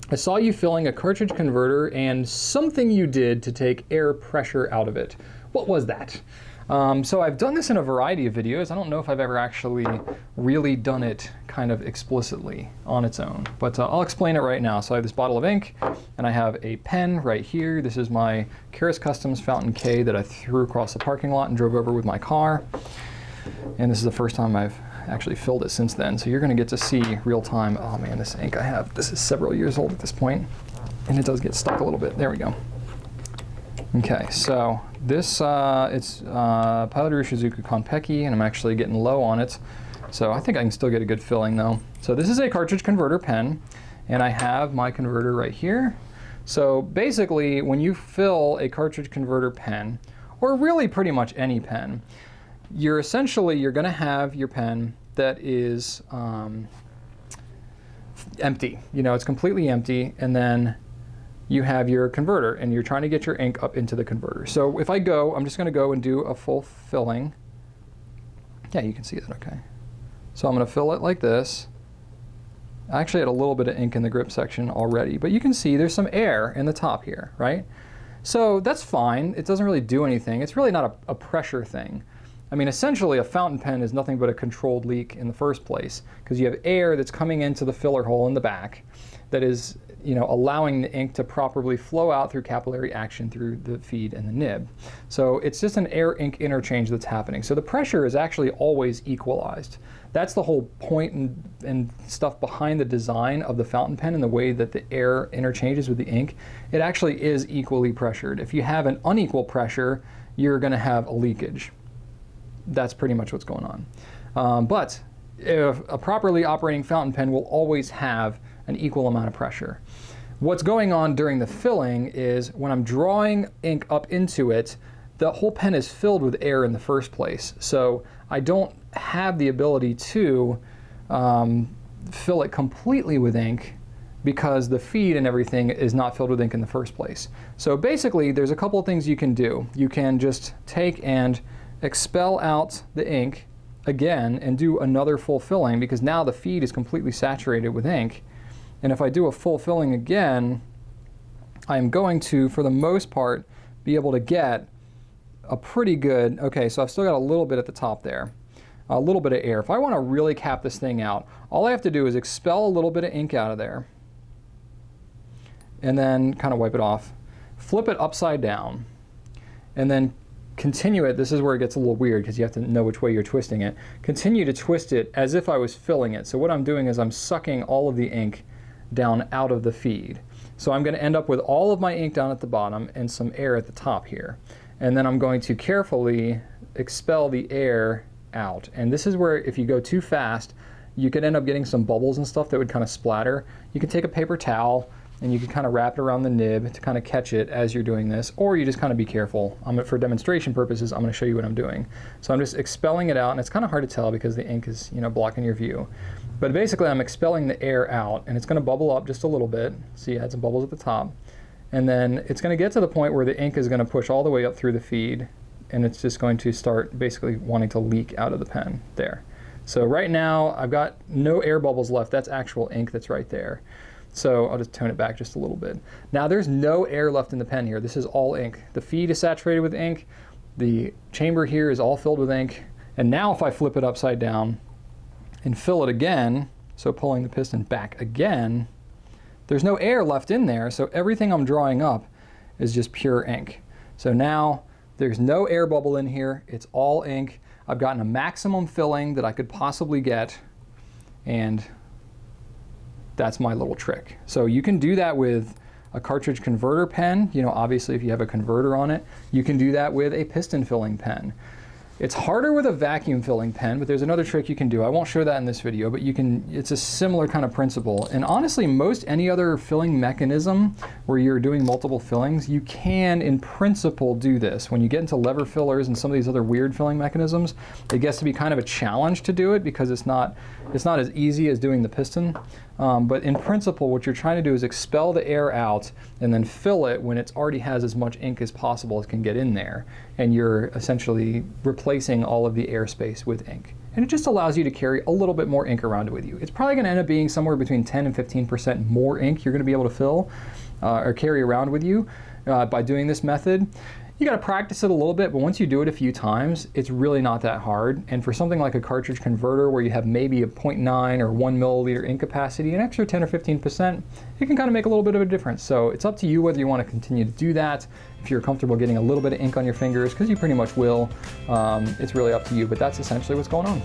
I saw you filling a cartridge converter and something you did to take air pressure out of it. What was that? So I've done this in a variety of videos. I don't know if I've ever actually really done it kind of explicitly on its own, but I'll explain it right now. So I have this bottle of ink and I have a pen right here. This is my Karas Customs Fountain K that I threw across the parking lot and drove over with my car. And this is the first time I've actually filled it since then. So you're gonna get to see real time. Oh man, this ink I have, this is several years old at this point, and it does get stuck a little bit. There we go. Okay, so this, it's Pilotaru Shizuku Konpeki, and I'm actually getting low on it. So I think I can still get a good filling though. So this is a cartridge converter pen, and I have my converter right here. So basically, when you fill a cartridge converter pen, or really pretty much any pen, you're gonna have your pen that is empty. You know, it's completely empty, and then you have your converter, and you're trying to get your ink up into the converter. So if I go, I'm just gonna go and do a full filling. Yeah, you can see that, okay. So I'm gonna fill it like this. I actually had a little bit of ink in the grip section already, but you can see there's some air in the top here, right? So that's fine, it doesn't really do anything. It's really not a pressure thing. I mean, essentially a fountain pen is nothing but a controlled leak in the first place, because you have air that's coming into the filler hole in the back that is, you know, allowing the ink to properly flow out through capillary action through the feed and the nib. So it's just an air-ink interchange that's happening. So the pressure is actually always equalized. That's the whole point and stuff behind the design of the fountain pen and the way that the air interchanges with the ink. It actually is equally pressured. If you have an unequal pressure, you're gonna have a leakage. That's pretty much what's going on. But if a properly operating fountain pen will always have an equal amount of pressure. What's going on during the filling is when I'm drawing ink up into it, the whole pen is filled with air in the first place. So I don't have the ability to fill it completely with ink because the feed and everything is not filled with ink in the first place. So basically, there's a couple of things you can do. You can just take and expel out the ink again and do another full filling, because now the feed is completely saturated with ink. And if I do a full filling again, I'm going to, for the most part, be able to get a pretty good, okay, so I've still got a little bit at the top there, a little bit of air. If I want to really cap this thing out, all I have to do is expel a little bit of ink out of there and then kind of wipe it off, flip it upside down, and then continue it. This is where it gets a little weird because you have to know which way you're twisting it. Continue to twist it as if I was filling it. So what I'm doing is I'm sucking all of the ink down out of the feed. So I'm going to end up with all of my ink down at the bottom and some air at the top here. And then I'm going to carefully expel the air out. And this is where if you go too fast, you could end up getting some bubbles and stuff that would kind of splatter. You can take a paper towel and you can kind of wrap it around the nib to kind of catch it as you're doing this, or you just kind of be careful. For demonstration purposes, I'm going to show you what I'm doing. So I'm just expelling it out, and it's kind of hard to tell because the ink is, you know, blocking your view. But basically I'm expelling the air out, and it's going to bubble up just a little bit. See, I had some bubbles at the top. And then it's going to get to the point where the ink is going to push all the way up through the feed, and it's just going to start basically wanting to leak out of the pen there. So right now I've got no air bubbles left. That's actual ink that's right there. So I'll just tone it back just a little bit. Now there's no air left in the pen here. This is all ink. The feed is saturated with ink. The chamber here is all filled with ink. And now if I flip it upside down and fill it again, so pulling the piston back again, there's no air left in there, so everything I'm drawing up is just pure ink. So now there's no air bubble in here. It's all ink. I've gotten a maximum filling that I could possibly get, and that's my little trick. So you can do that with a cartridge converter pen. You know, obviously if you have a converter on it, you can do that with a piston filling pen. It's harder with a vacuum filling pen, but there's another trick you can do. I won't show that in this video, but you can, it's a similar kind of principle. And honestly, most any other filling mechanism where you're doing multiple fillings, you can, in principle, do this. When you get into lever fillers and some of these other weird filling mechanisms, it gets to be kind of a challenge to do it because it's not as easy as doing the piston. But in principle, what you're trying to do is expel the air out and then fill it when it already has as much ink as possible as can get in there. And you're essentially replacing all of the airspace with ink. and it just allows you to carry a little bit more ink around with you. It's probably going to end up being somewhere between 10 and 15% more ink you're going to be able to fill or carry around with you by doing this method. You got to practice it a little bit, but once you do it a few times, it's really not that hard. And for something like a cartridge converter where you have maybe a 0.9 or 1 milliliter ink capacity, an extra 10 or 15%, it can kind of make a little bit of a difference. So it's up to you whether you want to continue to do that. If you're comfortable getting a little bit of ink on your fingers, because you pretty much will, it's really up to you, but that's essentially what's going on.